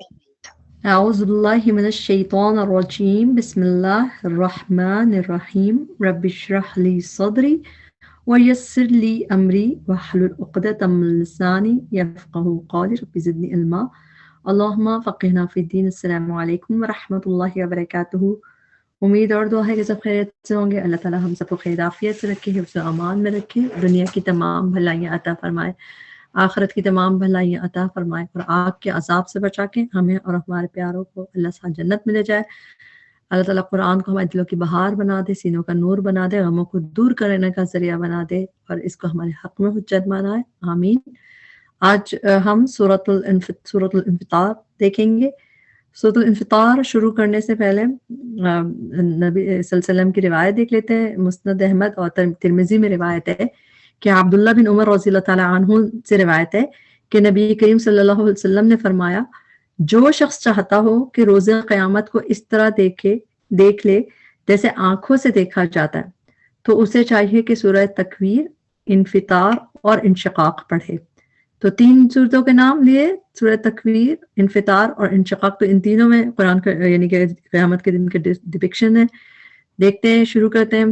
أعوذ بالله من الشيطان الرجيم بسم الله الرحمن الرحيم رب اشرح لي صدري ويسر لي أمري واحلل عقدة من لساني يفقهوا قولي رب زدني علما اللهم فقهنا في الدين السلام عليكم ورحمة الله وبركاته. امید اور دعا ہے کہ سب خیریت سے ہوں گے. اللہ تعالیٰ ہم سب کو خیر عافیت سے رکھے، حفظ و امان میں رکھے، دنیا کی تمام بھلائیاں عطا فرمائے، آخرت کی تمام بھلائیاں عطا فرمائے اور آگ کے عذاب سے بچا کے ہمیں اور ہمارے پیاروں کو اللہ ساتھ جنت میں لے جائے. اللہ تعالیٰ قرآن کو ہمارے دلوں کی بہار بنا دے، سینوں کا نور بنا دے، غموں کو دور کرنے کا ذریعہ بنا دے اور اس کو ہمارے حق میں حجت بنائے. آمین. آج ہم سورۃ الانفطار دیکھیں گے. سورۃ الانفطار شروع کرنے سے پہلے نبی صلی اللہ علیہ وسلم کی روایت دیکھ لیتے ہیں. مسند احمد اور ترمذی میں روایت ہے کہ عبداللہ بن عمر رضی اللہ تعالیٰ عنہ سے روایت ہے کہ نبی کریم صلی اللہ علیہ وسلم نے فرمایا، جو شخص چاہتا ہو کہ روز قیامت کو اس طرح دیکھ لے جیسے آنکھوں سے دیکھا جاتا ہے تو اسے چاہیے کہ سورہ تکویر، انفطار اور انشقاق پڑھے. تو 3 صورتوں کے نام لیے، سورہ تکویر، انفطار اور انشقاق. تو ان تینوں میں قرآن کا یعنی کہ قیامت کے دن کے ڈپکشن ہے. دیکھتے ہیں، شروع کرتے ہیں.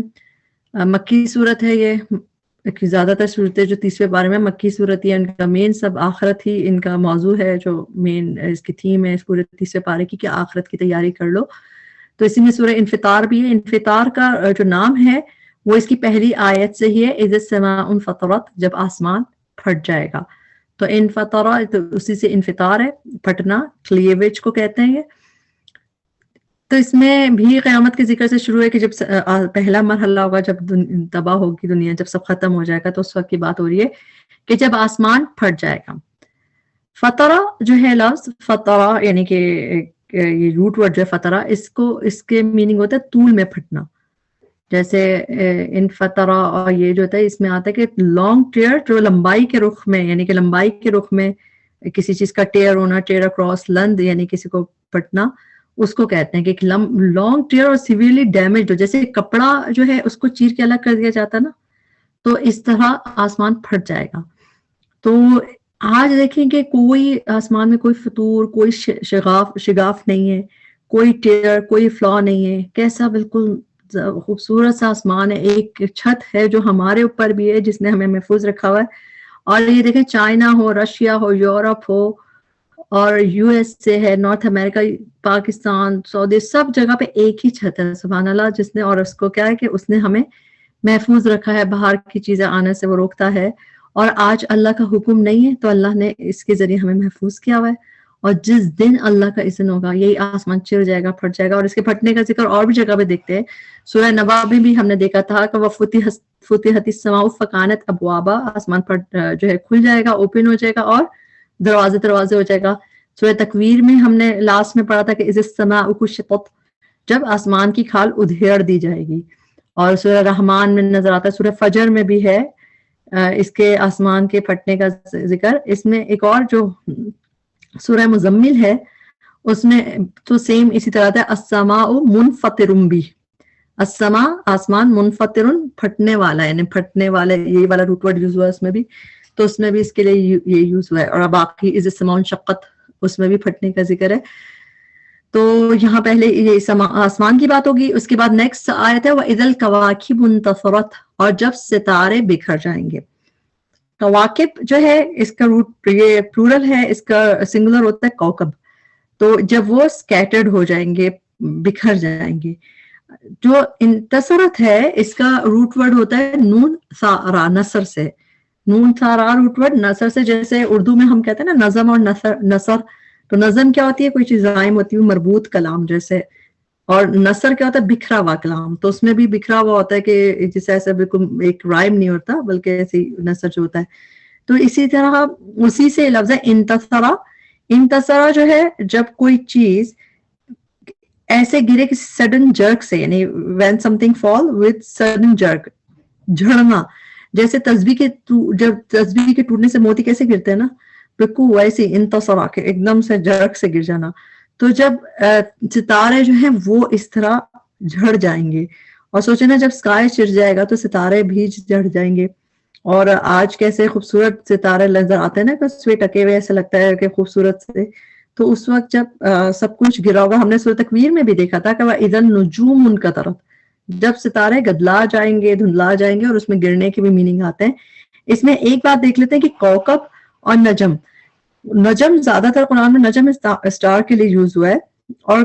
مکی صورت ہے یہ. زیادہ تر صورتیں جو 30ویں پارے میں مکی صورت ہے، ان کا مین سب آخرت ہی ان کا موضوع ہے، جو مین اس کی تھیم ہے اس پورے 30ویں پارے کی کہ آخرت کی تیاری کر لو. تو اسی میں سورہ انفطار بھی ہے. انفطار کا جو نام ہے وہ اس کی پہلی آیت سے ہی ہے، اذا السماء انفطرت، جب آسمان پھٹ جائے گا. تو انفطرا تو اسی سے انفطار ہے، پھٹنا، کلیویج کو کہتے ہیں یہ. تو اس میں بھی قیامت کے ذکر سے شروع ہے کہ جب پہلا مرحلہ ہوگا، جب تباہ ہوگی دنیا، جب سب ختم ہو جائے گا، تو اس وقت کی بات ہو رہی ہے کہ جب آسمان پھٹ جائے گا. فطرہ جو ہے لفظ، فطرہ یعنی کہ یہ روٹ ورڈ جو ہے فطرہ، اس کے میننگ ہوتا ہے طول میں پھٹنا. جیسے انفطرہ، اور یہ جو ہوتا ہے اس میں آتا ہے کہ لانگ ٹیئر، جو لمبائی کے رخ میں، یعنی کہ لمبائی کے رخ میں کسی چیز کا ٹیئر ہونا، ٹیئر اکراس، لند یعنی کسی کو پھٹنا، اس کو کہتے ہیں کہ لانگ ٹیئر اور سیویرلی ڈیمیجڈ ہو. جیسے کپڑا جو ہے اس کو چیر کے الگ کر دیا جاتا ہے نا، تو اس طرح آسمان پھٹ جائے گا. تو آج دیکھیں کہ کوئی آسمان میں کوئی فطور، کوئی شگاف نہیں ہے، کوئی ٹیئر، کوئی فلا نہیں ہے. کیسا بالکل خوبصورت سا آسمان ہے. ایک چھت ہے جو ہمارے اوپر بھی ہے، جس نے ہمیں محفوظ رکھا ہوا ہے. اور یہ دیکھیں، چائنا ہو، رشیا ہو، یورپ ہو، اور یو ایس سے ہے، نارتھ امریکہ، پاکستان، سعودی، سب جگہ پہ ایک ہی چھت ہے. سبحان اللہ. جس نے، اور اس کو کیا ہے کہ اس نے ہمیں محفوظ رکھا ہے، باہر کی چیزیں آنے سے وہ روکتا ہے. اور آج اللہ کا حکم نہیں ہے تو اللہ نے اس کے ذریعے ہمیں محفوظ کیا ہوا ہے. اور جس دن اللہ کا اذن ہوگا یہی آسمان چر جائے گا، پھٹ جائے گا. اور اس کے پھٹنے کا ذکر اور بھی جگہ پہ دیکھتے ہیں. سورہ نبا میں بھی ہم نے دیکھا تھا کہ وَفُتِحَتِ السَّمَاءُ فَكَانَتْ أَبْوَابًا، آسمان جو ہے کھل جائے گا، اوپن ہو جائے گا اور دروازے ہو جائے گا. سورہ تکویر میں ہم نے لاسٹ میں پڑھا تھا کہ اِذِ السَّمَاءُ كُشِطَتْ، جب آسمان کی کھال ادھیڑ دی جائے گی. اور سورہ رحمان میں نظر آتا ہے. سورہ فجر میں بھی ہے اس کے آسمان کے پھٹنے کا ذکر. اس میں ایک اور جو سورہ مزمل ہے اس میں تو سیم اسی طرح ہے، السماء منفطر بھی. السماء آسمان، منفطر پھٹنے والا، یعنی پھٹنے والا، یہی والا روٹ ورڈ یوز ہوا ہے اس میں بھی. تو اس میں بھی اس کے لیے یہ یوز ہوا ہے. اور باقی اذ السماء انشقت، اس میں بھی پھٹنے کا ذکر ہے. تو یہاں پہلے یہ آسمان کی بات ہوگی. اس کے بعد نیکسٹ آیت ہے وَإِذَا الْكَوَاكِبُ انتَثَرَتْ، اور جب ستارے بکھر جائیں گے. کواکب جو ہے اس کا روٹ، یہ پلورل ہے، اس کا سنگولر ہوتا ہے کوکب. تو جب وہ سکیٹرڈ ہو جائیں گے، بکھر جائیں گے. جو انتصرت ہے اس کا روٹ ورڈ ہوتا ہے نون ثا، نثر سے. نون ثا روٹ ورڈ نثر سے. جیسے اردو میں ہم کہتے ہیں نا نظم اور نثر. تو نظم کیا ہوتی ہے؟ کوئی چیز رائم ہوتی ہے، مربوط کلام جیسے. اور نثر کیا ہوتا ہے؟ بکھرا ہوا کلام. تو اس میں بھی بکھرا ہوا ہوتا ہے کہ جیسے ایسا بالکل ایک رائم نہیں ہوتا، بلکہ ایسی نثر جو ہوتا ہے. تو اسی طرح اسی سے لفظ ہے انتصرا. انتصرا جو ہے جب کوئی چیز ایسے گرے کسی سڈن جرک سے، یعنی when something fall with sudden jerk، جھڑنا. جیسے تسبیح کے جب تسبیح کے ٹوٹنے سے موتی کیسے گرتے ہیں نا، بالکل ویسے انتصرا کے ایک دم سے جرک سے گر جانا. تو جب ستارے جو ہیں وہ اس طرح جھڑ جائیں گے. اور سوچے نا جب سکائی چر جائے گا تو ستارے بھی جھڑ جائیں گے. اور آج کیسے خوبصورت ستارے نظر آتے ہیں نا، سوے ٹکے ہوئے، ایسا لگتا ہے کہ خوبصورت سے. تو اس وقت جب سب کچھ گرا ہوگا، ہم نے سورۃ تکویر میں بھی دیکھا تھا کہ وَإِذَا النُّجُومُ انْكَدَرَتْ، جب ستارے گدلا جائیں گے، دھندلا جائیں گے، اور اس میں گرنے کے بھی میننگ آتے ہیں. اس میں ایک بات دیکھ لیتے ہیں کہ کوکب اور نجم. نجم زیادہ تر قرآن میں نجم اسٹار کے لیے یوز ہوا ہے، اور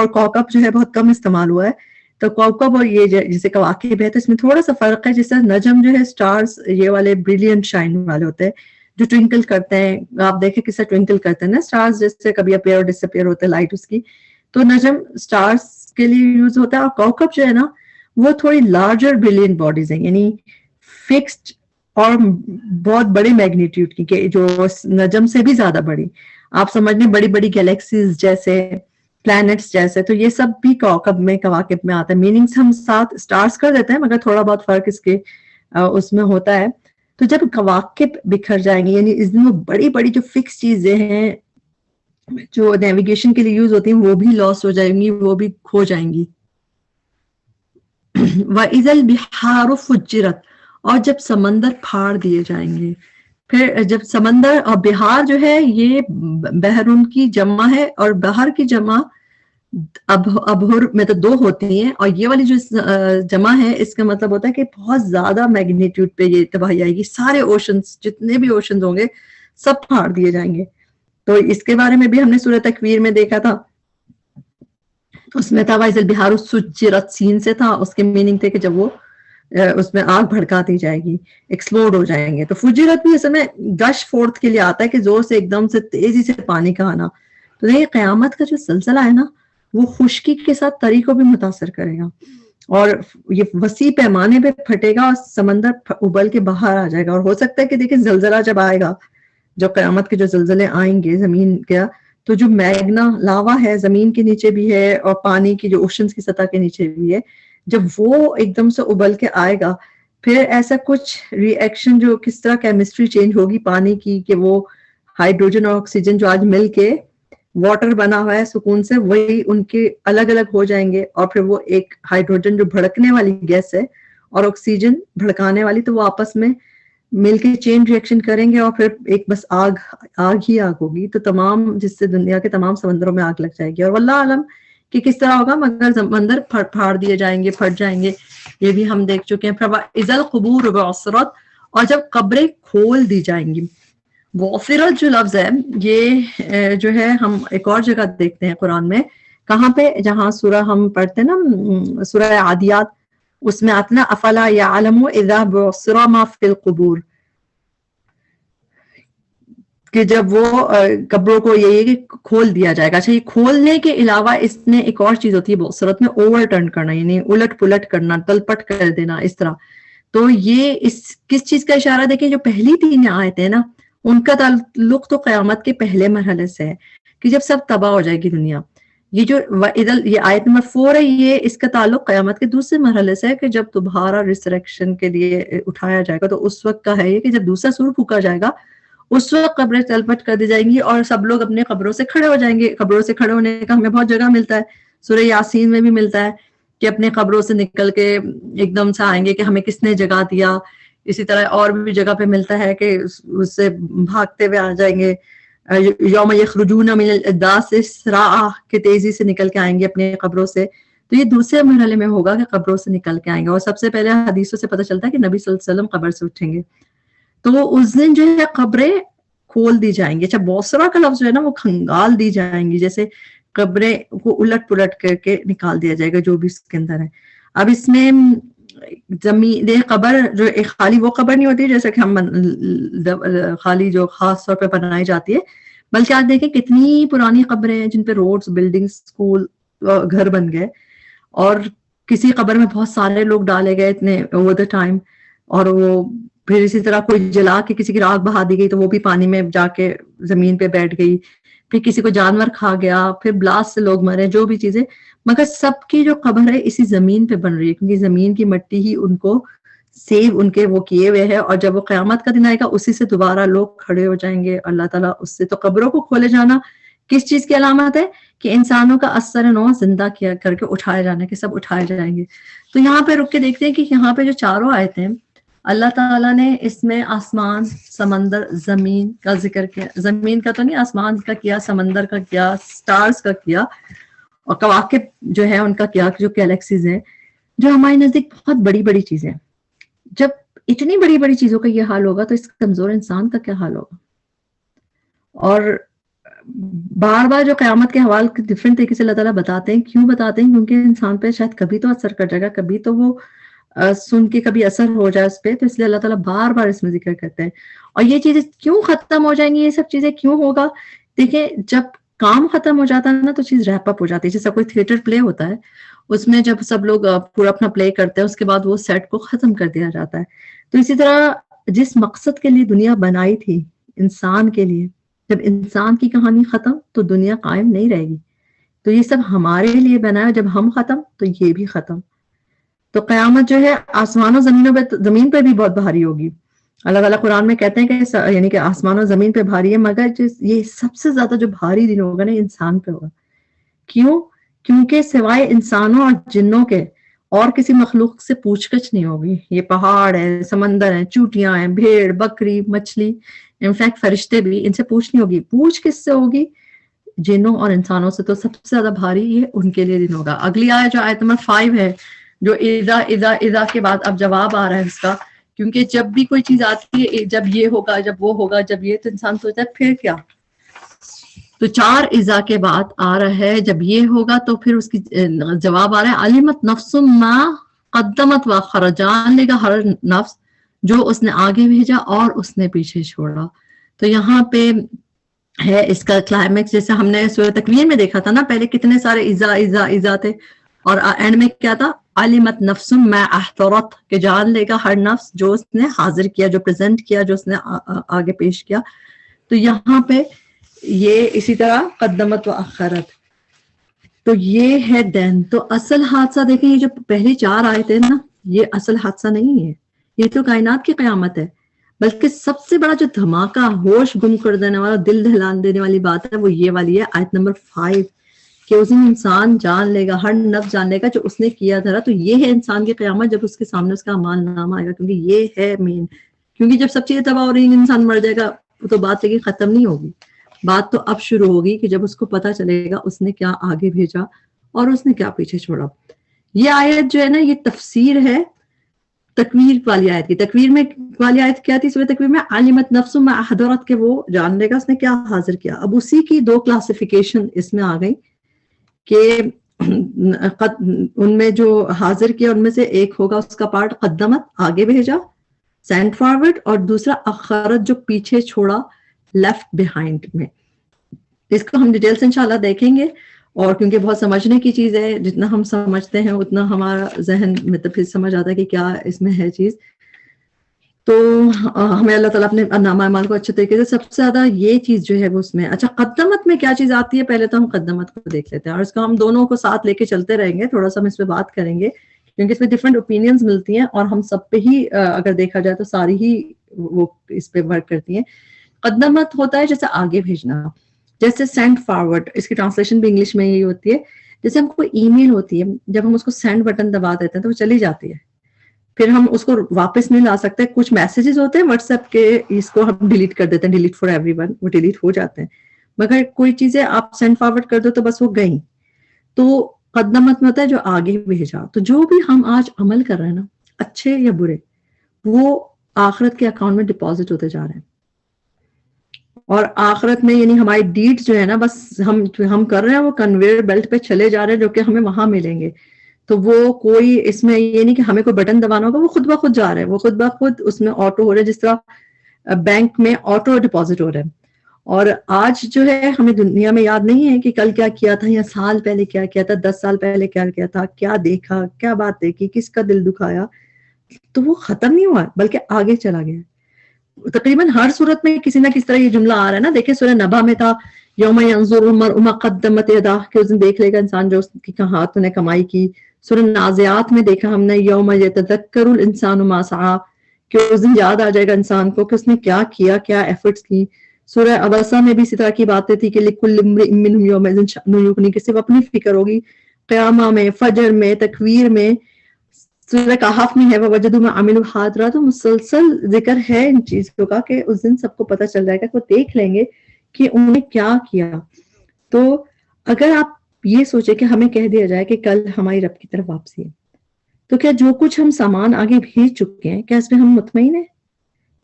کوکب جو ہے بہت کم استعمال ہوا ہے. تو کوکب اور یہ جسے کواکب ہے، تو اس میں تھوڑا سا فرق ہے. جس طرح نجم جو ہے سٹارز یہ والے بریلینٹ شائن والے ہوتے ہیں جو ٹوئنکل کرتے ہیں. آپ دیکھیں کس طرح ٹوئنکل کرتے ہیں نا سٹارز، جیسے کبھی اپیئر اور ڈس اپیئر ہوتے ہیں لائٹ اس کی. تو نجم سٹارز کے لیے یوز ہوتا ہے، اور کوکب جو ہے نا وہ تھوڑی لارجر بریلینٹ باڈیز ہیں، یعنی فکسڈ اور بہت بڑے میگنیٹیوڈ کی، کہ جو نجم سے بھی زیادہ بڑی. آپ سمجھ لیں بڑی بڑی گیلیکسیز جیسے، پلانٹس جیسے. تو یہ سب بھی کوکب میں، کواکب میں آتا ہے. میننگز ہم ساتھ سٹارز کر دیتے ہیں، مگر تھوڑا بہت فرق اس کے اس میں ہوتا ہے. تو جب کواکب بکھر جائیں گے، یعنی اس دن وہ بڑی بڑی جو فکس چیزیں ہیں جو نیویگیشن کے لیے یوز ہوتی ہیں وہ بھی لاس ہو جائیں گی، وہ بھی کھو جائیں گی. وَإِذَا الْبِحَارُ فُجِّرَتْ، اور جب سمندر پھاڑ دیے جائیں گے. پھر جب سمندر اور بہار جو ہے یہ بحرون کی جمع ہے، اور بحر کی جمع ابہر میں تو 2 ہوتی ہیں، اور یہ والی جو جمع ہے اس کا مطلب ہوتا ہے کہ بہت زیادہ میگنیٹیوڈ پہ یہ تباہی آئے گی. سارے اوشنز، جتنے بھی اوشنز ہوں گے سب پھاڑ دیے جائیں گے. تو اس کے بارے میں بھی ہم نے سورۃ تکویر میں دیکھا تھا. اس میں تھا وَإِذَا الْبِحَارُ سُجِّرَتْ، سین سے تھا. اس کے میننگ تھے کہ جب وہ اس میں آگ بھڑکا دی جائے گی، ایکسپلوڈ ہو جائیں گے. تو فجرت بھی اصل میں گش فورتھ کے لیے آتا ہے کہ زور سے، ایک دم سے، تیزی سے پانی کا آنا. تو یہ قیامت کا جو سلسلہ ہے نا وہ خشکی کے ساتھ تری کو بھی متاثر کرے گا، اور یہ وسیع پیمانے پہ پھٹے گا، اور سمندر ابل کے باہر آ جائے گا. اور ہو سکتا ہے کہ دیکھیں زلزلہ جب آئے گا، جو قیامت کے جو زلزلے آئیں گے زمین کا، تو جو میگنا لاوا ہے زمین کے نیچے بھی ہے، اور پانی کی جو اوشنز کی سطح کے نیچے بھی ہے، جب وہ ایک دم سے ابل کے آئے گا، پھر ایسا کچھ ری ایکشن جو کس طرح کیمسٹری چینج ہوگی پانی کی، کہ وہ ہائیڈروجن اور آکسیجن جو آج مل کے واٹر بنا ہوا ہے سکون سے، وہی ان کے الگ الگ ہو جائیں گے. اور پھر وہ ایک ہائیڈروجن جو بھڑکنے والی گیس ہے اور آکسیجن بھڑکانے والی، تو وہ آپس میں مل کے چین ریئیکشن کریں گے، اور پھر ایک بس آگ ہی آگ ہوگی. تو تمام، جس سے دنیا کے تمام سمندروں میں آگ لگ جائے گی. اور واللہ عالم کہ کس طرح ہوگا، مگر سمندر پھاڑ دیے جائیں گے، پھٹ جائیں گے. یہ بھی ہم دیکھ چکے ہیں. اذا القبور بعثرت، اور جب قبریں کھول دی جائیں گی. بعثرت جو لفظ ہے یہ جو ہے ہم ایک اور جگہ دیکھتے ہیں قرآن میں. کہاں پہ؟ جہاں سورہ ہم پڑھتے ہیں نا، سورہ عادیات، اس میں آتا نا افلا یعلم اذا بعثر ما فی القبور، کہ جب وہ قبروں کو یہ کہ کھول دیا جائے گا. اچھا، یہ کھولنے کے علاوہ اس میں ایک اور چیز ہوتی ہے بعثرت میں، اوور ٹرن کرنا، یعنی الٹ پلٹ کرنا، تلپٹ کر دینا، اس طرح. تو یہ کس چیز کا اشارہ؟ دیکھیں جو پہلی 3 آیتیں نا ان کا تعلق تو قیامت کے پہلے مرحلے سے ہے، کہ جب سب تباہ ہو جائے گی دنیا. یہ جو یہ آیت نمبر 4 ہے، یہ اس کا تعلق قیامت کے دوسرے مرحلے سے ہے، کہ جب دوبارہ ریسریکشن کے لیے اٹھایا جائے گا. تو اس وقت کا ہے یہ کہ جب دوسرا سور پھونکا جائے گا، اس وقت قبریں تلپٹ کر دی جائیں گی، اور سب لوگ اپنے قبروں سے کھڑے ہو جائیں گے. قبروں سے کھڑے ہونے کا ہمیں بہت جگہ ملتا ہے، سورہ یاسین میں بھی ملتا ہے کہ اپنے قبروں سے نکل کے ایک دم سے آئیں گے کہ ہمیں کس نے جگہ دیا. اسی طرح اور بھی جگہ پہ ملتا ہے کہ اس سے بھاگتے ہوئے آ جائیں گے. یوم یخرجون من الاجداث اسراعا، کہ تیزی سے نکل کے آئیں گے اپنے قبروں سے. تو یہ دوسرے مرحلے میں ہوگا کہ قبروں سے نکل کے آئیں گے. اور سب سے پہلے حدیثوں سے پتہ چلتا ہے کہ نبی صلی اللہ علیہ وسلم قبر سے اٹھیں گے. تو اس دن جو ہے قبریں کھول دی جائیں گی. اچھا، بوسرا کا لفظ جو ہے نا وہ کھنگال دی جائیں گی، جیسے قبریں کو الٹ پلٹ کر کے نکال دیا جائے گا جو بھی اس کے اندر ہے. اب اس میں زمین قبر جو ایک خالی وہ قبر نہیں ہوتی جیسے کہ ہم خالی جو خاص طور پہ بنائی جاتی ہے، بلکہ آج دیکھیں کتنی پرانی قبریں ہیں جن پہ روڈز، بلڈنگز، اسکول، گھر بن گئے، اور کسی قبر میں بہت سارے لوگ ڈالے گئے اتنے اوور دا ٹائم. اور وہ پھر اسی طرح کوئی جلا کے کسی کی راکھ بہا دی گئی تو وہ بھی پانی میں جا کے زمین پہ بیٹھ گئی. پھر کسی کو جانور کھا گیا، پھر بلاسٹ سے لوگ مرے، جو بھی چیزیں. مگر سب کی جو قبر ہے اسی زمین پہ بن رہی ہے، کیونکہ زمین کی مٹی ہی ان کو سیو ان کے وہ کیے ہوئے ہے. اور جب وہ قیامت کا دن آئے گا اسی سے دوبارہ لوگ کھڑے ہو جائیں گے اللہ تعالیٰ اس سے. تو قبروں کو کھولے جانا کس چیز کی علامت ہے؟ کہ انسانوں کا اثر نو زندہ کیا کر کے اٹھائے جانا، کہ سب اٹھائے جائیں گے. تو یہاں پہ رک کے دیکھتے ہیں کہ یہاں پہ جو چاروں آیتیں ہیں اللہ تعالیٰ نے اس میں آسمان، سمندر، زمین کا ذکر کیا. زمین کا تو نہیں، آسمان کا کیا، سمندر کا کیا، سٹارز کا کیا، اور کواکب جو ہے ان کا کیا، جو گیلیکسیز ہیں جو ہمارے نزدیک بہت بڑی بڑی چیزیں. جب اتنی بڑی بڑی چیزوں کا یہ حال ہوگا تو اس کمزور انسان کا کیا حال ہوگا. اور بار بار جو قیامت کے حوالے ڈفرینٹ طریقے سے اللہ تعالیٰ بتاتے ہیں. کیوں بتاتے ہیں؟ کیونکہ انسان پہ شاید کبھی تو اثر کر جائے گا، کبھی تو وہ سن کے کبھی اثر ہو جائے اس پہ، تو اس لیے اللہ تعالیٰ بار بار اس میں ذکر کرتے ہیں. اور یہ چیزیں کیوں ختم ہو جائیں گی، یہ سب چیزیں کیوں ہوگا؟ دیکھیں، جب کام ختم ہو جاتا ہے نا تو چیز ریپ اپ ہو جاتی ہے. جیسا کوئی تھیٹر پلے ہوتا ہے، اس میں جب سب لوگ پورا اپنا پلے کرتے ہیں، اس کے بعد وہ سیٹ کو ختم کر دیا جاتا ہے. تو اسی طرح جس مقصد کے لیے دنیا بنائی تھی، انسان کے لیے، جب انسان کی کہانی ختم تو دنیا قائم نہیں رہے گی. تو یہ سب ہمارے لیے بنا ہے، جب ہم ختم تو یہ بھی ختم. تو قیامت جو ہے آسمان و زمین پہ بھی بہت بھاری ہوگی. اللہ تعالیٰ قرآن میں کہتے ہیں کہ یعنی کہ آسمان و زمین پہ بھاری ہے، مگر یہ سب سے زیادہ جو بھاری دن ہوگا نا انسان پہ ہوگا. کیوں؟ کیونکہ سوائے انسانوں اور جنوں کے اور کسی مخلوق سے پوچھ گچھ نہیں ہوگی. یہ پہاڑ ہے، سمندر ہیں، چوٹیاں ہیں، بھیڑ، بکری، مچھلی، انفیکٹ فرشتے بھی، ان سے پوچھ نہیں ہوگی. پوچھ کس سے ہوگی؟ جنوں اور انسانوں سے. تو سب سے زیادہ بھاری یہ ان کے لیے دن ہوگا. اگلی آیت جو آیت نمبر 5 ہے، جو اذا کے بعد اب جواب آ رہا ہے اس کا. کیونکہ جب بھی کوئی چیز آتی ہے، جب یہ ہوگا، جب وہ ہوگا، جب یہ، تو انسان سوچتا ہے پھر کیا. تو 4 اذا کے بعد آ رہا ہے جب یہ ہوگا تو پھر اس کی جواب آ رہا ہے علمت نفس ما قدمت واخر. جان لے گا ہر نفس جو اس نے آگے بھیجا اور اس نے پیچھے چھوڑا. تو یہاں پہ ہے اس کا کلائمیکس. جیسے ہم نے سورہ تکویر میں دیکھا تھا نا، پہلے کتنے سارے اذا تھے، اور اینڈ میں کیا تھا؟ علمت نفس ما احضرت، کہ جان لے گا ہر نفس جو اس نے حاضر کیا، جو پریزنٹ کیا، جو اس نے آگے پیش کیا. تو یہاں پہ یہ اسی طرح قدمت و اخرت. تو یہ ہے دین. تو اصل حادثہ دیکھیں، یہ جو پہلی 4 آئے تھے نا، یہ اصل حادثہ نہیں ہے، یہ تو کائنات کی قیامت ہے. بلکہ سب سے بڑا جو دھماکہ، ہوش گم کر دینے والا، دل دہلان دینے والی بات ہے، وہ یہ والی ہے آیت نمبر 5، کہ اس دن انسان جان لے گا، ہر نفس جان لے گا جو اس نے کیا تھا. تو یہ ہے انسان کی قیامت، جب اس کے سامنے اس کا اعمال نامہ آئے گا. کیونکہ یہ ہے مین. کیونکہ جب سب چیزیں تباہ ہو رہی ہیں، انسان مر جائے گا، تو بات لیکن ختم نہیں ہوگی. بات تو اب شروع ہوگی کہ جب اس کو پتا چلے گا اس نے کیا آگے بھیجا اور اس نے کیا پیچھے چھوڑا. یہ آیت جو ہے نا، یہ تفسیر ہے تکویر والی آیت کی. تکویر میں والی آیت کیا تھی سورہ تکویر میں؟ علمت نفس ما احضرت، کہ وہ جان لے گا اس نے کیا حاضر کیا. اب اسی کی 2 کلاسیفیکیشن اس میں آ گئی کہ ان میں جو حاضر کیا ان میں سے ایک ہوگا اس کا پارٹ قدمت، آگے بھیجا، سینڈ فارورڈ، اور دوسرا اخرت، جو پیچھے چھوڑا، لیفٹ بیہائنڈ میں. اس کو ہم ڈیٹیل سے انشاءاللہ دیکھیں گے. اور کیونکہ بہت سمجھنے کی چیز ہے، جتنا ہم سمجھتے ہیں اتنا ہمارا ذہن میں تو پھر سمجھ آتا ہے کہ کیا اس میں ہے چیز. تو ہمیں اللہ تعالیٰ اپنے نامہ اعمال کو اچھے طریقے سے، سب سے زیادہ یہ چیز جو ہے وہ اس میں. اچھا، قدمت میں کیا چیز آتی ہے؟ پہلے تو ہم قدمت کو دیکھ لیتے ہیں، اور اس کو ہم دونوں کو ساتھ لے کے چلتے رہیں گے. تھوڑا سا ہم اس پہ بات کریں گے کیونکہ اس پہ ڈفرینٹ اوپینینز ملتی ہیں، اور ہم سب پہ ہی اگر دیکھا جائے تو ساری ہی وہ اس پہ ورک کرتی ہیں. قدمت ہوتا ہے جیسے آگے بھیجنا، جیسے سینڈ فارورڈ. اس کی ٹرانسلیشن بھی انگلش میں یہی ہوتی ہے. جیسے ہم کو ای میل ہوتی ہے، جب ہم اس کو سینڈ بٹن دبا دیتے ہیں تو وہ چلی جاتی ہے، پھر ہم اس کو واپس نہیں لا سکتے. کچھ میسیجز ہوتے ہیں واٹس ایپ کے، اس کو ہم ڈیلیٹ کر دیتے ہیں، ڈیلیٹ فار ایوری ون، وہ ڈیلیٹ ہو جاتے ہیں. مگر کوئی چیزیں آپ سینڈ فارورڈ کر دو تو بس وہ گئیں. تو قدمت میں ہوتا ہے جو آگے بھیجا. تو جو بھی ہم آج عمل کر رہے ہیں نا، اچھے یا برے، وہ آخرت کے اکاؤنٹ میں ڈپازٹ ہوتے جا رہے ہیں. اور آخرت میں یعنی ہماری ڈیڈ جو ہے نا، بس ہم کر رہے ہیں، وہ کنویئر بیلٹ پہ چلے جا رہے ہیں، جو کہ ہمیں وہاں ملیں گے. تو وہ کوئی اس میں یہ نہیں کہ ہمیں کوئی بٹن دبانا ہوگا، وہ خود بخود جا رہے ہیں، وہ خود بخود اس میں آٹو ہو رہے ہیں، جس طرح بینک میں آٹو ڈپازٹ ہو رہے ہیں. اور آج جو ہے ہمیں دنیا میں یاد نہیں ہے کہ کل کیا کیا تھا، یا سال پہلے کیا کیا تھا، 10 سال پہلے کیا کیا تھا، کیا دیکھا، کیا بات دیکھی، کس کا دل دکھایا. تو وہ ختم نہیں ہوا بلکہ آگے چلا گیا. تقریباً ہر صورت میں کسی نہ کسی طرح یہ جملہ آ رہا ہے نا. دیکھیں سورہ نبا میں تھا یوم ینظر المرء ما قدمت یداہ، کہ اس دن دیکھ لے گا انسان جو اس کی ہاتھ نے کمائی کی. سورہ نازعات میں دیکھا ہم نے یوم یتذکر الانسان ما سعی، کہ اس دن یاد آ جائے گا انسان کو کہ اس نے کیا کیا، کیا ایفرٹس کی. سورہ ابسہ میں بھی اسی طرح کی باتیں تھی کہ لکل امرئ منہم یومئذ شأن یغنیہ، کہ صرف اپنی فکر ہوگی. قیامہ میں، فجر میں، تکویر میں، سورہ کہف میں ہے وَوَجَدُوا مَا عَمِلُوا حَاضِرًا، تو مسلسل ذکر ہے ان چیزوں کا کہ اس دن سب کو پتہ چل جائے گا کہ وہ دیکھ لیں گے کہ انہوں نے کیا کیا. تو اگر آپ یہ سوچیں کہ ہمیں کہہ دیا جائے کہ کل ہماری رب کی طرف واپسی ہے، تو کیا جو کچھ ہم سامان آگے بھیج چکے ہیں کیا اس میں ہم مطمئن ہیں؟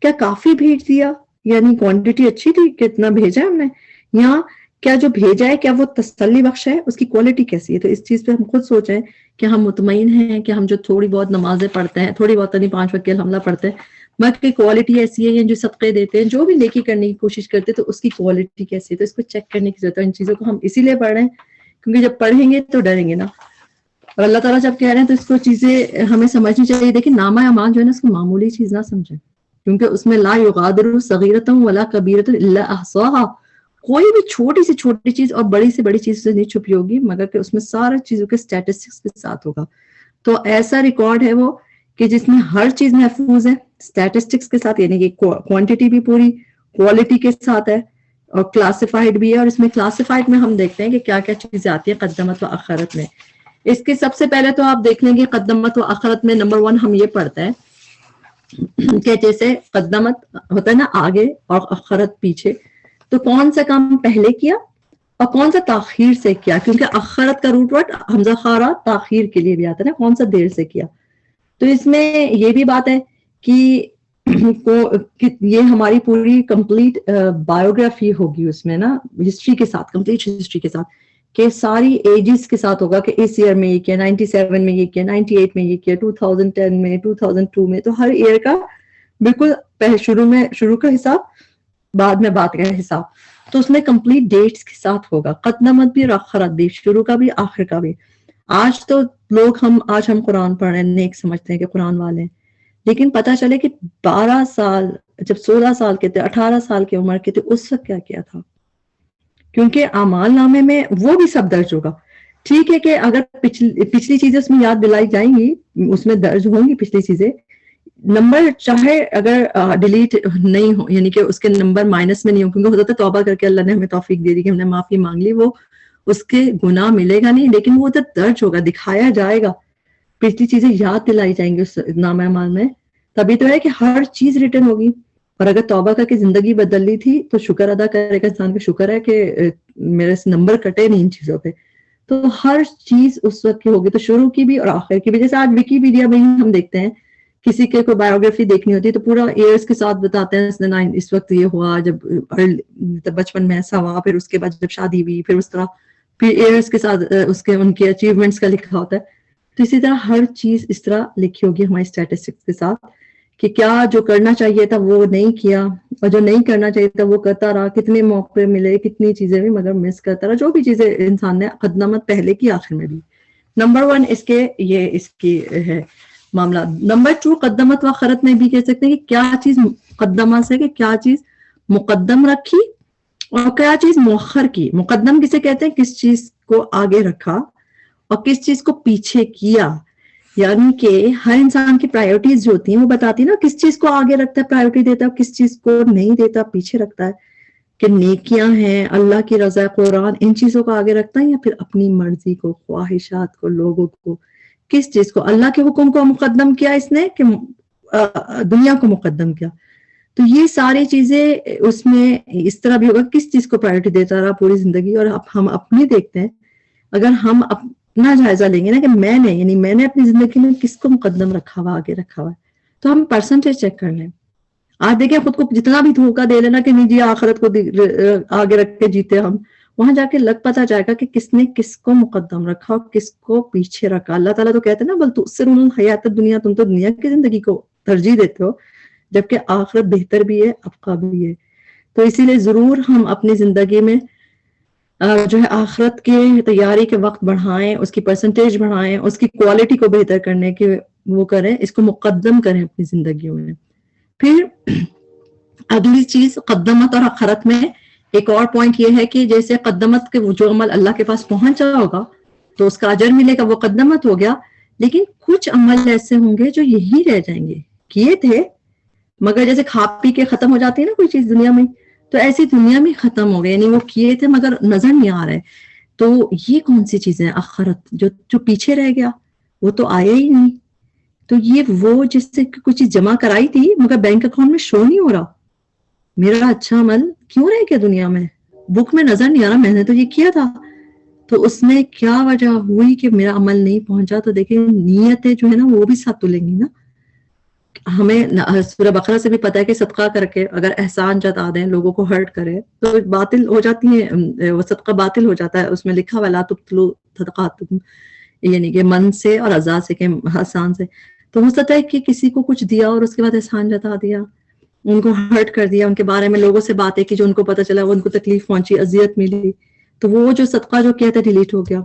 کیا کافی بھیج دیا؟ یعنی کوانٹٹی اچھی تھی کہ اتنا بھیجا ہم نے؟ یا کیا جو بھیجا ہے کیا وہ تسلی بخش ہے؟ اس کی کوالٹی کیسی ہے؟ تو اس چیز پہ ہم خود سوچیں کہ ہم مطمئن ہیں کہ ہم جو تھوڑی بہت نمازیں پڑھتے ہیں، تھوڑی بہت نہیں 5 وقت کے الحمدللہ پڑھتے ہیں، مگر کی کوالٹی ایسی ہے، یا جو صدقے دیتے ہیں، جو بھی نیکی کرنے کی کوشش کرتے ہیں، تو اس کی کوالٹی کیسی ہے؟ تو اس کو چیک کرنے کی ضرورت ہے. ان چیزوں کو ہم اسی لیے پڑھ رہے ہیں کیونکہ جب پڑھیں گے تو ڈریں گے نا. اور اللہ تعالیٰ جب کہہ رہے ہیں تو اس کو چیزیں ہمیں سمجھنی چاہیے. دیکھیں نامہ اعمال جو ہے نا اس کو معمولی چیز نہ سمجھیں، کیونکہ اس میں لا یغادر صغیرۃ ولا کبیرۃ الا احصاها، کوئی بھی چھوٹی سے چھوٹی چیز اور بڑی سے بڑی چیز سے نہیں چھپی ہوگی مگر کہ اس میں سارا چیزوں کے اسٹیٹسٹکس کے ساتھ ہوگا. تو ایسا ریکارڈ ہے وہ کہ جس میں ہر چیز محفوظ ہے اسٹیٹسٹکس کے ساتھ، یعنی کہ کوانٹٹی بھی پوری کوالٹی کے ساتھ ہے اور کلاسیفائڈ بھی ہے. اور اس میں کلاسیفائڈ میں ہم دیکھتے ہیں کہ کیا کیا چیزیں آتی ہیں قدمت و اخرت میں. اس کے سب سے پہلے تو آپ دیکھ لیں گے قدمت و اخرت میں نمبر 1 ہم یہ پڑھتے ہیں کہ جیسے قدمت ہوتا ہے نا آگے اور اخرت پیچھے، تو کون سا کام پہلے کیا اور کون سا تاخیر سے کیا، کیونکہ اخرت کا روٹ ورڈ حمزہ خارا تاخیر کے لیے بھی آتا ہے نا، کون سا دیر سے کیا. تو اس میں یہ بھی بات ہے کہ یہ ہماری پوری کمپلیٹ بایوگرافی ہوگی اس میں نا، ہسٹری کے ساتھ، کمپلیٹ ہسٹری کے ساتھ، کہ ساری ایجز کے ساتھ ہوگا کہ اس ایئر میں یہ کیا، 97 میں یہ کیا، 98 میں یہ کیا، 2010 میں، 2002 میں. تو ہر ایئر کا بالکل شروع کا حساب، بعد میں بات کا حساب. تو اس میں کمپلیٹ ڈیٹس کے ساتھ ہوگا، قدمت بھی اور اخرت بھی، شروع کا بھی آخر کا بھی. آج تو آج ہم قرآن پڑھ رہے ہیں، نیک سمجھتے ہیں کہ قرآن والے ہیں، لیکن پتہ چلے کہ 12 سال، جب 16 سال کے تھے، 18 سال کی عمر کے تھے، اس وقت کیا کیا تھا. کیونکہ اعمال نامے میں وہ بھی سب درج ہوگا. ٹھیک ہے کہ اگر پچھلی چیزیں اس میں یاد دلائی جائیں گی، اس میں درج ہوں گی پچھلی چیزیں، نمبر چاہے اگر ڈیلیٹ نہیں ہو، یعنی کہ اس کے نمبر مائنس میں نہیں ہو، کیونکہ ہو جاتا ہے توبہ کر کے اللہ نے ہمیں توفیق دے دی کہ ہم نے معافی مانگ لی، وہ اس کے گناہ ملے گا نہیں، لیکن وہ ادھر درج ہوگا، دکھایا جائے گا، پچھلی چیزیں یاد دلائی جائیں گی اس نامہ اعمال میں. تبھی تو ہے کہ ہر چیز ریٹن ہوگی. اور اگر توبہ کر کے زندگی بدل لی تھی تو شکر ادا کرے گا انسان کا، شکر ہے کہ میرے سے نمبر کٹے نہیں ان چیزوں پہ. تو ہر چیز اس وقت کی ہوگی، تو شروع کی بھی اور آخر کی بھی. جیسے آج ویکیپیڈیا میں ہی ہم دیکھتے ہیں کسی کے کوئی بایوگرافی دیکھنی ہوتی ہے تو پورا ایئرس کے ساتھ بتاتے ہیں، اس وقت یہ ہوا، جب بچپن میں ایسا ہوا، پھر اس کے بعد جب شادی ہوئی، پھر اس طرح، پھر ایئرس کے ساتھ ان کے اچیومنٹس کا لکھا ہوتا ہے. تو اسی طرح ہر چیز اس طرح لکھی ہوگی ہماری اسٹیٹسٹکس کے ساتھ کہ کیا جو کرنا چاہیے تھا وہ نہیں کیا، اور جو نہیں کرنا چاہیے تھا وہ کرتا رہا، کتنے موقع ملے، کتنی چیزیں بھی مگر مس کرتا رہا، جو بھی چیزیں انسان نے قدمت پہلے کی آخر میں بھی. نمبر 1 اس کی ہے معاملہ. نمبر 2 قدمت و اخرت میں بھی کہہ سکتے ہیں کہ کیا چیز مقدمہ سے، کہ کیا چیز مقدم رکھی اور کیا چیز مؤخر کی. مقدم کسے کہتے ہیں؟ کس چیز کو آگے رکھا اور کس چیز کو پیچھے کیا. یعنی کہ ہر انسان کی پرائیورٹیز جو ہوتی ہیں وہ بتاتی ہے نا، کس چیز کو آگے رکھتا ہے، پرائیورٹی دیتا ہے، کس چیز کو نہیں دیتا، پیچھے رکھتا ہے. کہ نیکیاں ہیں، اللہ کی رضا، قرآن، ان چیزوں کو آگے رکھتا ہے یا پھر اپنی مرضی کو، خواہشات کو، لوگوں کو. کس چیز کو؟ اللہ کے حکم کو مقدم کیا اس نے کہ دنیا کو مقدم کیا. تو یہ ساری چیزیں اس میں اس طرح بھی ہوگا، کس چیز کو پرائیورٹی دیتا رہا پوری زندگی. اور اب ہم اپنی دیکھتے ہیں، اگر ہم اپنا جائزہ لیں گے نا کہ میں نے اپنی زندگی میں کس کو مقدم رکھا ہوا، آگے رکھا ہوا ہے، تو ہم پرسنٹیج چیک کر لیں. آج دیکھیں خود کو جتنا بھی دھوکہ دے لینا کہ نہیں جی آخرت کو آگے رکھ کے جیتے ہم، وہاں جا کے لگ پتا جائے گا کہ کس نے کس کو مقدم رکھا اور کس کو پیچھے رکھا. اللہ تعالیٰ تو کہتے ہیں نا بل تؤثرون الحیات الدنیا، تم تو دنیا کی زندگی کو ترجیح دیتے ہو جبکہ آخرت بہتر بھی ہے، ابقا بھی ہے. تو اسی لیے ضرور ہم اپنی زندگی میں جو ہے آخرت کے تیاری کے وقت بڑھائیں، اس کی پرسنٹیج بڑھائیں، اس کی کوالٹی کو بہتر کرنے کے وہ کریں، اس کو مقدم کریں اپنی زندگیوں میں. پھر اگلی چیز قدمت اور اخرت میں ایک اور پوائنٹ یہ ہے کہ جیسے قدمت کے جو عمل اللہ کے پاس پہنچا ہوگا تو اس کا اجر ملے گا، وہ قدمت ہو گیا. لیکن کچھ عمل ایسے ہوں گے جو یہی رہ جائیں گے، کیے تھے مگر جیسے کھا پی کے ختم ہو جاتی ہے نا کوئی چیز دنیا میں، تو ایسی دنیا میں ختم ہو گئے، یعنی وہ کیے تھے مگر نظر نہیں آ رہے. تو یہ کون سی چیزیں اخرت جو پیچھے رہ گیا، وہ تو آیا ہی نہیں. تو یہ وہ جس سے کچھ چیز جمع کرائی تھی مگر بینک اکاؤنٹ میں شو نہیں ہو رہا، میرا اچھا عمل کیوں رہ گیا دنیا میں، بک میں نظر نہیں آ رہا، میں نے تو یہ کیا تھا. تو اس میں کیا وجہ ہوئی کہ میرا عمل نہیں پہنچا؟ تو دیکھیں نیتیں جو ہے نا وہ بھی ساتھ تلیں گی نا. ہمیں سورہ بقرہ سے بھی پتہ ہے کہ صدقہ کر کے اگر احسان جتا دیں، لوگوں کو ہرٹ کرے تو باطل ہو جاتی ہیں، وہ صدقہ باطل ہو جاتا ہے. اس میں لکھا ولا تبطلوا صدقاتکم، یعنی کہ من سے اور اذا سے، کہ احسان سے. تو ہو سکتا ہے کہ کسی کو کچھ دیا اور اس کے بعد احسان جتا دیا، ان کو ہرٹ کر دیا، ان کے بارے میں لوگوں سے باتیں کی جو ان کو پتہ چلا وہ ان کو تکلیف پہنچی، اذیت ملی، تو وہ جو صدقہ جو کیا تھا ڈیلیٹ ہو گیا.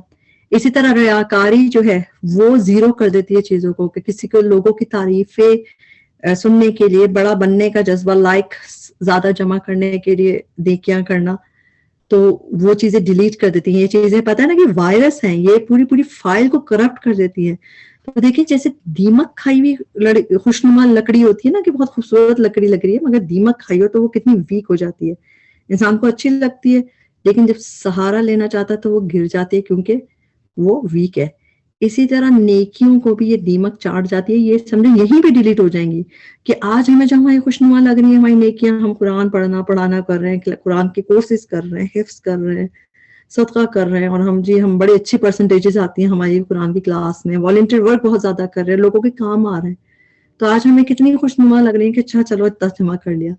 اسی طرح ریاکاری جو ہے وہ زیرو کر دیتی ہے چیزوں کو، کہ کسی کو لوگوں کی تعریفیں سننے کے لیے، بڑا بننے کا جذبہ، لائک زیادہ جمع کرنے کے لیے نیکیاں کرنا، تو وہ چیزیں ڈیلیٹ کر دیتی ہیں. یہ چیزیں پتہ ہے نا کہ وائرس ہیں، یہ پوری فائل کو کرپٹ کر دیتی ہے. تو دیکھیں جیسے دیمک کھائی ہوئی خوشنما لکڑی ہوتی ہے نا، کہ بہت خوبصورت لکڑی لگ رہی ہے مگر دیمک کھائی ہو تو وہ کتنی ویک ہو جاتی ہے. انسان کو اچھی لگتی ہے لیکن جب سہارا لینا چاہتا ہے تو وہ گر جاتی ہے کیونکہ وہ ویک ہے. اسی طرح نیکیوں کو بھی یہ دیمک چاٹ جاتی ہے، یہ سمجھیں یہیں پہ ڈیلیٹ ہو جائیں گی کہ آج ہمیں جب ہماری خوشنما لگ رہی ہے، ہماری نیکیاں، ہم قرآن پڑھانا کر رہے ہیں، قرآن کے کورسز کر رہے ہیں، حفظ کر رہے ہیں، صدقہ کر رہے ہیں، اور ہم بڑی اچھی پرسنٹیجز آتی ہیں ہماری قرآن کی کلاس میں، والنٹیئر ورک بہت زیادہ کر رہے ہیں، لوگوں کے کام آ رہے ہیں، تو آج ہمیں کتنی خوشنما لگ رہی ہے کہ اچھا چلو اتنا جمع کر لیا.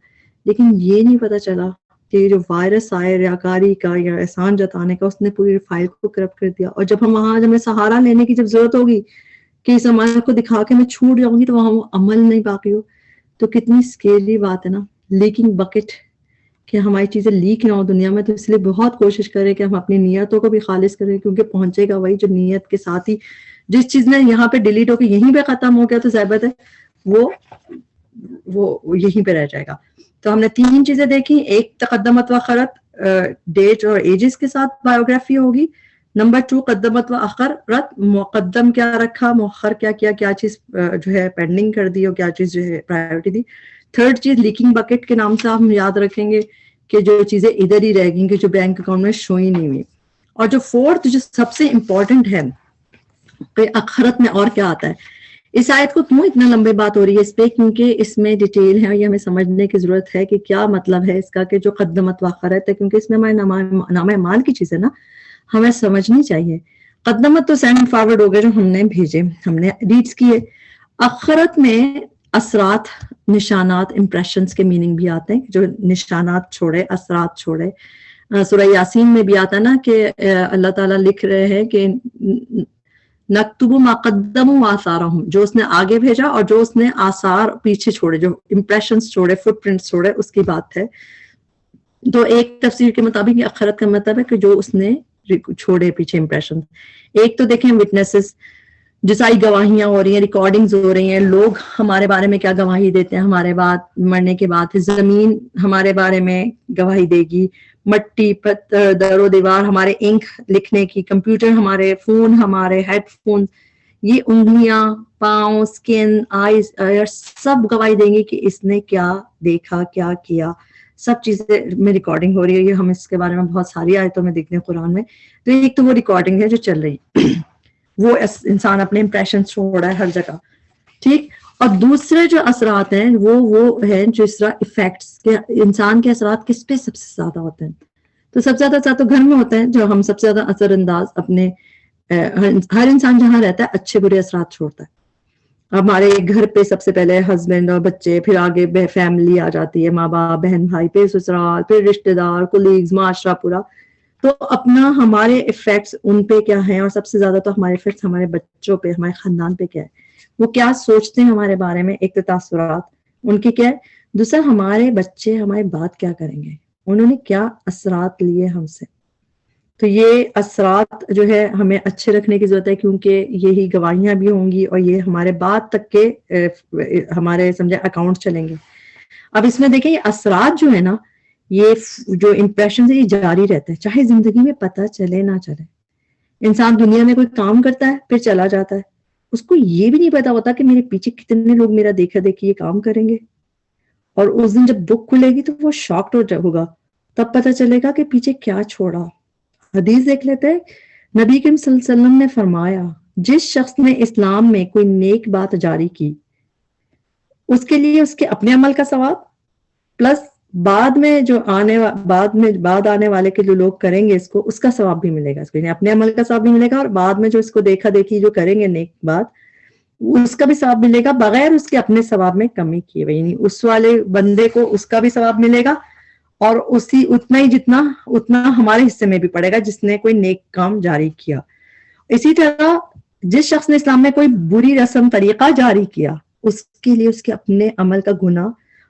لیکن یہ نہیں پتا چلا کہ جو وائرس آئے ریاکاری کا یا احسان جتانے کا، اس نے پوری فائل کو کرپٹ کر دیا. اور جب ہم وہاں ہمیں سہارا لینے کی جب ضرورت ہوگی کہ اس عمل کو دکھا کے میں چھوٹ جاؤں گی، تو وہاں وہ عمل نہیں باقی ہو. تو کتنی اسکیری بات ہے نا، لیکنگ بکٹ، کہ ہماری چیزیں لیک نہ ہو دنیا میں. تو اس لیے بہت کوشش کریں کہ ہم اپنی نیتوں کو بھی خالص کریں، کیونکہ پہنچے گا وہی جو نیت کے ساتھ ہی جس چیز نے یہاں پہ ڈیلیٹ ہو کے یہیں پہ ختم ہو گیا تو ضابط ہے وہ یہیں پہ رہ جائے گا. تو ہم نے 3 چیزیں دیکھی. ایک تقدمت و خرت، ڈیٹ اور ایجز کے ساتھ بایوگرافی ہوگی. نمبر 2 قدمت و اخرت، مقدم کیا رکھا، مؤخر کیا کیا، کیا چیز جو ہے پینڈنگ کر دی اور کیا چیز جو ہے پرائیورٹی دی. 3rd چیز لیکنگ بکٹ کے نام سے ہم یاد رکھیں گے کہ جو چیزیں ادھر ہی رہ گئیں، کہ جو بینک اکاؤنٹ میں شو ہی نہیں ہوئی. اور جو 4th جو سب سے امپورٹنٹ ہے کہ آخرت میں اور کیا آتا ہے. اس آیت کو کیوں اتنا لمبے بات ہو رہی ہے اس پہ؟ کیونکہ اس میں ڈیٹیل ہے اور یہ ہمیں سمجھنے کی ضرورت ہے کہ کیا مطلب ہے اس کا، کہ جو قدمت و آخرت ہے، کیونکہ اس میں ہمارے نام اعمال کی چیز ہے نا، ہمیں سمجھنی چاہیے. قدمت تو سینڈ فارورڈ ہو گئے جو ہم نے بھیجے، ہم نے ریڈز کیے. آخرت میں اثرات، نشانات، امپریشنز کے میننگ بھی آتے ہیں، جو نشانات چھوڑے، اثرات چھوڑے. سورہ یاسین میں بھی آتا ہے نا کہ اللہ تعالیٰ لکھ رہے ہیں کہ نکتب ما قدموا وآثارہم، جو اس نے آگے بھیجا اور جو اس نے آثار پیچھے چھوڑے، جو امپریشنز چھوڑے، فٹ پرنٹس چھوڑے، اس کی بات ہے. تو ایک تفسیر کے مطابق آخرت کا مطلب ہے کہ جو اس نے چھوڑے پیچھے امپریشن. ایک تو دیکھیں وٹنسز، جسائی گواہیاں ہو رہی ہیں، ریکارڈنگز ہو رہی ہیں، لوگ ہمارے بارے میں کیا گواہی دیتے ہیں ہمارے بعد، مرنے کے بعد. زمین ہمارے بارے میں گواہی دے گی، مٹی، پتھر، در و دیوار، ہمارے انک لکھنے کی، کمپیوٹر، ہمارے فون، ہمارے ہیڈ فون، یہ انگلیاں، پاؤں، سکن، آئیز، سب گواہی دیں گے کہ اس نے کیا دیکھا، کیا کیا. سب چیزیں میں ریکارڈنگ ہو رہی ہے. یہ ہم اس کے بارے میں بہت ساری آیتوں میں دیکھتے ہیں قرآن میں. تو ایک تو وہ ریکارڈنگ ہے جو چل رہی ہے، وہ انسان اپنے امپریشن چھوڑ رہا ہے ہر جگہ، ٹھیک. اور دوسرے جو اثرات ہیں وہ ہیں جو اس طرح افیکٹس کے، انسان کے اثرات کس پہ سب سے زیادہ ہوتے ہیں. تو سب سے زیادہ اثر تو گھر میں ہوتا ہے، جو ہم سب سے زیادہ اثر انداز اپنے ہر انسان جہاں رہتا ہے اچھے برے اثرات چھوڑتا ہے. ہمارے گھر پہ سب سے پہلے ہسبینڈ اور بچے، پھر آگے فیملی آ جاتی ہے، ماں باپ، بہن بھائی، پھر سسرال، پھر رشتہ دار، کولیگز، معاشرہ پورا. تو اپنا ہمارے افیکٹس ان پہ کیا ہیں، اور سب سے زیادہ تو ہمارے افیکٹس ہمارے بچوں پہ، ہمارے خاندان پہ کیا ہے، وہ کیا سوچتے ہیں ہمارے بارے میں. ایک تو تاثرات ان کے کیا ہے، دوسرا ہمارے بچے ہمارے بات کیا کریں گے، انہوں نے کیا اثرات لیے ہم سے. تو یہ اثرات جو ہے ہمیں اچھے رکھنے کی ضرورت ہے، کیونکہ یہی گواہیاں بھی ہوں گی اور یہ ہمارے بعد تک کے ہمارے سمجھے اکاؤنٹ چلیں گے. اب اس میں دیکھیں یہ اثرات جو ہے نا، یہ جو امپریشن ہے یہ جاری رہتا ہے، چاہے زندگی میں پتہ چلے نہ چلے. انسان دنیا میں کوئی کام کرتا ہے پھر چلا جاتا ہے، اس کو یہ بھی نہیں پتا ہوتا کہ میرے پیچھے کتنے لوگ میرا دیکھا دیکھی یہ کام کریں گے. اور اس دن جب بک کھلے گی تو وہ شاکڈ ہوگا، تب پتہ چلے گا کہ پیچھے کیا چھوڑا. حدیث دیکھ لیتے ہیں، نبی کریم صلی اللہ علیہ وسلم نے فرمایا جس شخص نے اسلام میں کوئی نیک بات جاری کی اس کے لیے اس کے اپنے عمل کا ثواب پلس بعد میں جو بعد آنے والے کے جو لوگ کریں گے اس کو اس کا ثواب بھی ملے گا، اس کو یعنی اپنے عمل کا ثواب بھی ملے گا، اور بعد میں جو اس کو دیکھا دیکھی جو کریں گے نیک بات اس کا بھی ثواب ملے گا بغیر اس کے اپنے ثواب میں کمی کیے ہوئے، یعنی اس والے بندے کو اس کا بھی ثواب ملے گا اور اسی اتنا ہی اتنا ہمارے حصے میں بھی پڑے گا جس نے کوئی نیک کام جاری کیا۔ اسی طرح جس شخص نے اسلام میں کوئی بری رسم طریقہ جاری کیا اس کے لیے اس کے اپنے عمل کا گناہ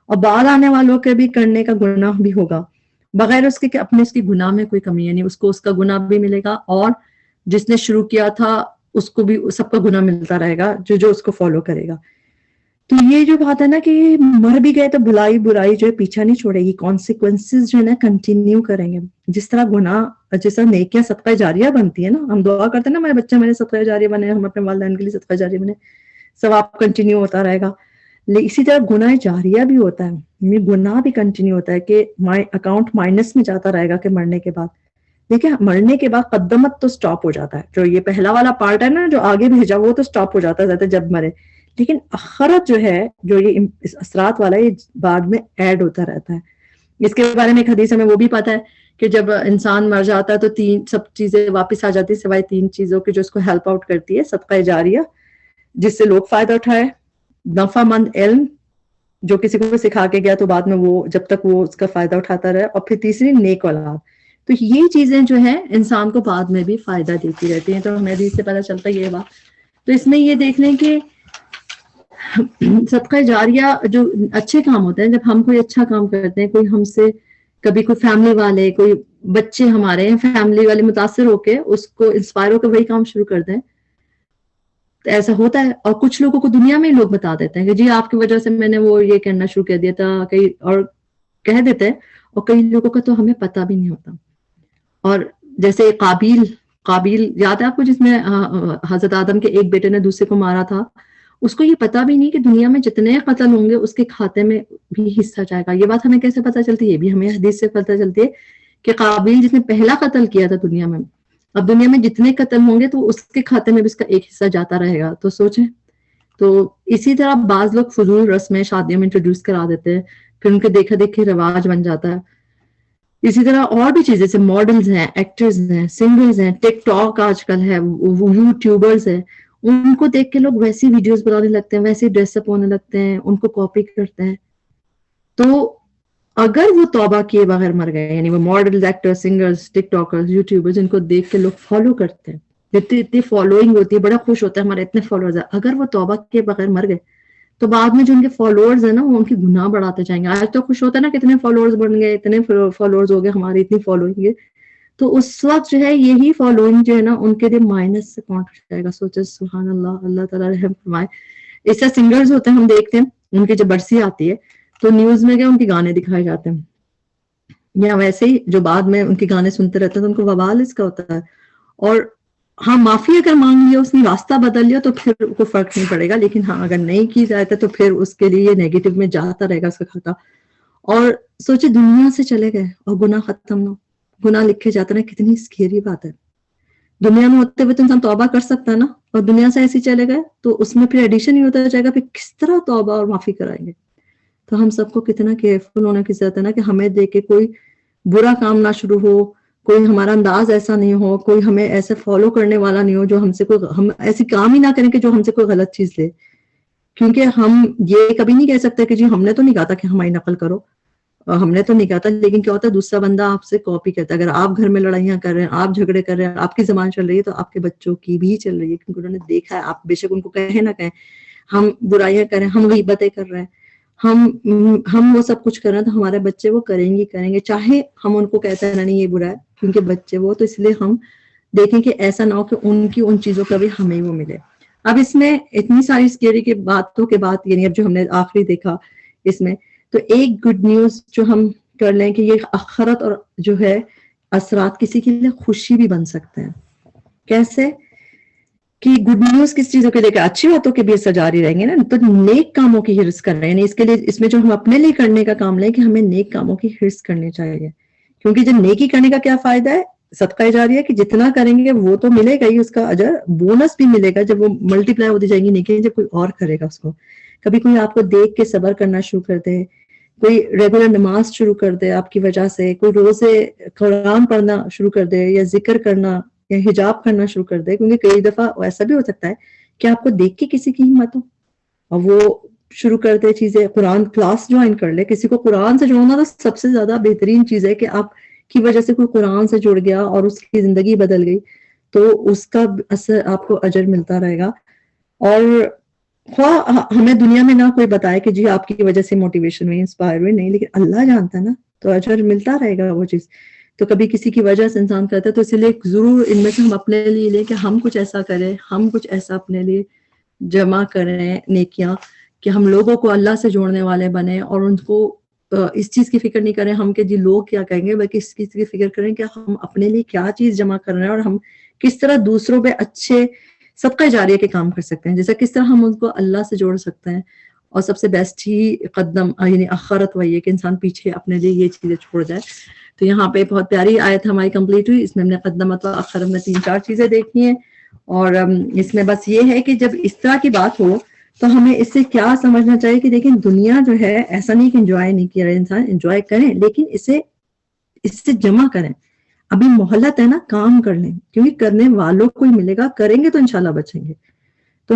اور بعد آنے والوں کے بھی کرنے کا گناہ بھی ہوگا بغیر اس کے کہ اپنے اس کی گناہ میں کوئی کمی، یعنی اس کو اس کا گناہ بھی ملے گا اور جس نے شروع کیا تھا اس کو بھی سب کا گناہ ملتا رہے گا جو اس کو فالو کرے گا۔ تو یہ جو بات ہے نا کہ مر بھی گئے تو برائی جو ہے پیچھا نہیں چھوڑے گی، کانسیکوینسز جو ہے نا کنٹینیو کریں گے، جس طرح نیکیاں صدقہ جاریہ بنتی ہے نا، ہم دعا کرتے ہیں نا ہمارے بچے میرے صدقہ جاریہ بنے، ہم اپنے والدین کے لیے صدقہ جاریہ بنے، ثواب کنٹینیو ہوتا رہے گا، اسی طرح گناہ جاریہ بھی ہوتا ہے، یہ گناہ بھی کنٹینیو ہوتا ہے کہ اکاؤنٹ مائنس میں جاتا رہے گا کہ مرنے کے بعد۔ دیکھیں مرنے کے بعد قدمت تو سٹاپ ہو جاتا ہے، جو یہ پہلا والا پارٹ ہے نا جو آگے بھیجا وہ تو سٹاپ ہو جاتا ہے جب مرے، لیکن آخرت جو ہے جو یہ اثرات والا یہ بعد میں ایڈ ہوتا رہتا ہے۔ اس کے بارے میں ایک حدیث ہمیں وہ بھی پتا ہے کہ جب انسان مر جاتا ہے تو سب چیزیں واپس آ جاتی ہے سوائے 3 چیزوں کی جو اس کو ہیلپ آؤٹ کرتی ہے، صدقہ جاریہ جس سے لوگ فائدہ اٹھائے، نفع مند علم جو کسی کو سکھا کے گیا تو بعد میں وہ جب تک وہ اس کا فائدہ اٹھاتا رہے، اور پھر تیسری نیک اولاد۔ تو یہ چیزیں جو ہیں انسان کو بعد میں بھی فائدہ دیتی رہتی ہیں، تو ہمیں حدیث سے پتہ چلتا ہے یہ بات۔ تو اس میں یہ دیکھ لیں کہ صدقہ جاریہ جو اچھے کام ہوتے ہیں، جب ہم کوئی اچھا کام کرتے ہیں، کوئی ہم سے کبھی کوئی فیملی والے کوئی بچے ہمارے فیملی والے متاثر ہو کے اس کو انسپائر ہو کے وہی کام شروع کر دیں تو ایسا ہوتا ہے۔ اور کچھ لوگوں کو دنیا میں لوگ بتا دیتے ہیں کہ جی آپ کی وجہ سے میں نے وہ یہ کرنا شروع کر دیا تھا، اور کہہ دیتے ہیں، اور کئی لوگوں کا تو ہمیں پتہ بھی نہیں ہوتا۔ اور جیسے قابیل یاد ہے آپ کو، جس میں حضرت آدم کے ایک بیٹے نے دوسرے کو مارا تھا، اس کو یہ پتا بھی نہیں کہ دنیا میں جتنے قتل ہوں گے اس کے کھاتے میں بھی حصہ جائے گا۔ یہ بات ہمیں کیسے پتا چلتی ہے؟ یہ بھی ہمیں حدیث سے پتا چلتی ہے کہ قابیل جس نے پہلا قتل کیا تھا دنیا میں، اب دنیا میں جتنے قتل ہوں گے تو اس کے کھاتے میں بھی اس کا ایک حصہ جاتا رہے گا۔ تو سوچیں، تو اسی طرح بعض لوگ فضول رسمیں شادیوں میں انٹروڈیوس کرا دیتے ہیں، پھر ان کے دیکھا دیکھے رواج بن جاتا ہے۔ اسی طرح اور بھی چیزیں جیسے ماڈلز ہیں، ایکٹرز ہیں، سنگرز ہیں، ٹک ٹاک آج کل ہے، یوٹیوبرز ہیں، ان کو دیکھ کے لوگ ویسی ویڈیوز بنانے لگتے ہیں، ویسے ڈریس اپ ہونے لگتے ہیں، ان کو کاپی کرتے ہیں۔ تو اگر وہ توبہ کیے بغیر مر گئے، یعنی وہ ماڈلز، ایکٹرز، سنگرز، ٹک ٹاکرز، یوٹیوبرز، ان کو دیکھ کے لوگ فالو کرتے ہیں، اتنی فالوئنگ ہوتی ہے، بڑا خوش ہوتا ہے ہمارے اتنے فالوورز ہیں، اگر وہ توبہ کیے بغیر مر گئے تو بعد میں جو ان کے فالوورز ہیں نا وہ ان کی گناہ بڑھاتے جائیں گے۔ آج تو خوش ہوتا ہے نا کتنے فالوورز بن گئے، اتنے فالوورز ہو گئے ہماری، اتنی فالوئنگ ہے، تو اس وقت جو ہے یہی فالوئنگ جو ہے نا ان کے لیے مائنس سے کاؤنٹ ہو جائے گا۔ سوچے سبحان اللہ، اللہ تعالیٰ رحم فرمائے۔ اس سے سنگرز ہوتے ہیں، ہم دیکھتے ہیں ان کی جب برسی آتی ہے تو نیوز میں کیا ان کے گانے دکھائے جاتے ہیں، یا ویسے ہی جو بعد میں ان کے گانے سنتے رہتے ہیں تو ان کو وبال اس کا ہوتا ہے۔ اور ہاں معافی اگر مانگ لیا، اس نے راستہ بدل لیا تو پھر کوئی فرق نہیں پڑے گا، لیکن ہاں اگر نہیں کی جائے تو پھر اس کے لیے نیگیٹو میں جاتا رہے گا اس کا کھاتا۔ اور سوچے دنیا سے چلے گئے اور گناہ ختم نہ، گناہ لکھے جاتے ہیں، کتنی اسکیری بات ہے۔ دنیا میں ہوتے ہوئے تو انسان توبہ کر سکتا ہے نا، اور دنیا سے ایسے چلے گئے تو اس میں پھر ایڈیشن ہی ہوتا جائے گا، پھر کس طرح توبہ اور معافی کرائیں گے۔ تو ہم سب کو کتنا کیئرفل ہونے کی ضرورت ہے نا کہ ہمیں دیکھ کے کوئی برا کام نہ شروع ہو، کوئی ہمارا انداز ایسا نہیں ہو، کوئی ہمیں ایسے فالو کرنے والا نہیں ہو جو ہم سے ہم ایسی کام ہی نہ کریں کہ جو ہم سے کوئی غلط چیز لے، کیونکہ ہم یہ کبھی نہیں کہہ سکتے کہ جی ہم نے تو نہیں کہا تھا کہ ہماری نقل کرو، ہم نے تو نہیں کہا تھا، لیکن کیا ہوتا ہے دوسرا بندہ آپ سے کاپی کرتا ہے۔ اگر آپ گھر میں لڑائیاں کر رہے ہیں، آپ جھگڑے کر رہے ہیں، آپ کی زبان چل رہی ہے تو آپ کے بچوں کی بھی چل رہی ہے، کیونکہ انہوں نے دیکھا ہے، آپ بے شک ان کو کہیں نہ کہیں ہم برائیاں کریں، ہم غیبتیں کر رہے ہیں، ہم وہ سب کچھ کر رہے ہیں، تو ہمارے بچے وہ کریں گے چاہے ہم ان کو کہتے ہیں نہیں یہ برا ہے، کیونکہ بچے وہ، تو اس لیے ہم دیکھیں کہ ایسا نہ ہو کہ ان کی ان چیزوں کا بھی ہمیں وہ ملے۔ اب اس میں اتنی ساری اسکیری کی باتوں کے بعد، یعنی اب جو ہم نے آخری دیکھا اس میں، تو ایک گڈ نیوز جو ہم کر لیں کہ یہ آخرت اور جو ہے اثرات کسی کے لیے خوشی بھی بن سکتے ہیں۔ کیسے کہ گڈ نیوز کس چیزوں کے لے کے؟ اچھی باتوں کے بھی اثر جاری رہیں گے نا، تو نیک کاموں کی حرص کر رہے ہیں، یعنی اس کے لیے اس میں جو ہم اپنے لیے کرنے کا کام لیں کہ ہمیں نیک کاموں کی حرص کرنی چاہیے، کیونکہ جب نیکی کرنے کا کیا فائدہ ہے، صدقہ جاریہ کہ جتنا کریں گے وہ تو ملے گا ہی، اس کا اجر بونس بھی ملے گا جب وہ ملٹی پلائی ہوتی جائیں گی نیکیاں، جب کوئی اور کرے گا اس کو. کبھی کوئی آپ کو دیکھ کے صبر کرنا شروع کر دے، کوئی ریگولر نماز شروع کر دے آپ کی وجہ سے، کوئی روزے قرآن پڑھنا شروع کر دے یا ذکر کرنا یا حجاب کرنا شروع کر دے. کیونکہ کئی دفعہ ایسا بھی ہو سکتا ہے کہ آپ کو دیکھ کے کسی کی ہمت ہو اور وہ شروع کر دے چیزیں، قرآن کلاس جوائن کر لے. کسی کو قرآن سے جوڑنا تو سب سے زیادہ بہترین چیز ہے کہ آپ کی وجہ سے کوئی قرآن سے جڑ گیا اور اس کی زندگی بدل گئی تو اس کا اثر آپ کو اجر ملتا رہے گا. اور خواہ ہمیں دنیا میں نہ کوئی بتائے کہ جی آپ کی وجہ سے موٹیویشن ہوئی، انسپائر ہوئی، نہیں، لیکن اللہ جانتا ہے نا، تو اجر ملتا رہے گا وہ چیز. تو کبھی کسی کی وجہ سے انسان کرتا ہے تو اسی لیے ضرور ان میں سے ہم اپنے لیے لیں کہ ہم کچھ ایسا کریں، ہم کچھ ایسا اپنے لیے جمع کریں نیکیاں کہ ہم لوگوں کو اللہ سے جوڑنے والے بنیں، اور ان کو اس چیز کی فکر نہیں کریں ہم کہ جی لوگ کیا کہیں گے، بلکہ اس چیز کی فکر کریں کہ ہم اپنے لیے کیا چیز جمع کر رہے ہیں اور ہم کس طرح دوسروں پہ اچھے صدقہ جاریہ کے کام کر سکتے ہیں، جیسا کس طرح ہم ان کو اللہ سے جوڑ سکتے ہیں. اور سب سے بیسٹ ہی قدم یعنی اخرت وہی ہے کہ انسان پیچھے اپنے لیے یہ چیزیں چھوڑ جائے. تو یہاں پہ بہت پیاری آیت ہماری کمپلیٹ ہوئی. اس میں ہم نے قدمت و اخرت میں 3-4 چیزیں دیکھی ہیں، اور اس میں بس یہ ہے کہ جب اس طرح کی بات ہو تو ہمیں اس سے کیا سمجھنا چاہیے کہ دیکھیں دنیا جو ہے ایسا نہیں کہ انجوائے نہیں کیا رہے، انسان انجوائے کریں لیکن اس سے جمع کریں. ابھی مہلت ہے نا، کام کر لیں، کیونکہ کرنے والوں کو ہی ملے گا، کریں گے تو انشاءاللہ بچیں گے. تو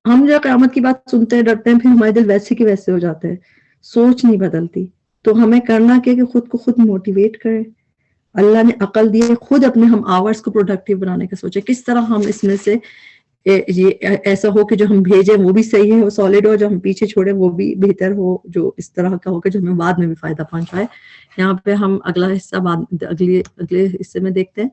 ہم جو قیامت کی بات سنتے ہیں ڈرتے ہیں، پھر ہمارے دل ویسے کے ویسے ہو جاتے ہیں، سوچ نہیں بدلتی. تو ہمیں کرنا کیا کہ خود کو خود موٹیویٹ کریں. اللہ نے عقل دی ہے، خود اپنے ہم آورز کو پروڈکٹیو بنانے کا سوچیں کس طرح ہم اس میں سے یہ ایسا ہو کہ جو ہم بھیجیں وہ بھی صحیح ہے، وہ سالڈ ہو، جو ہم پیچھے چھوڑیں وہ بھی بہتر ہو، جو اس طرح کا ہو کہ جو ہمیں بعد میں بھی فائدہ پہنچائے. یہاں پہ ہم اگلا حصہ اگلے حصے میں دیکھتے ہیں.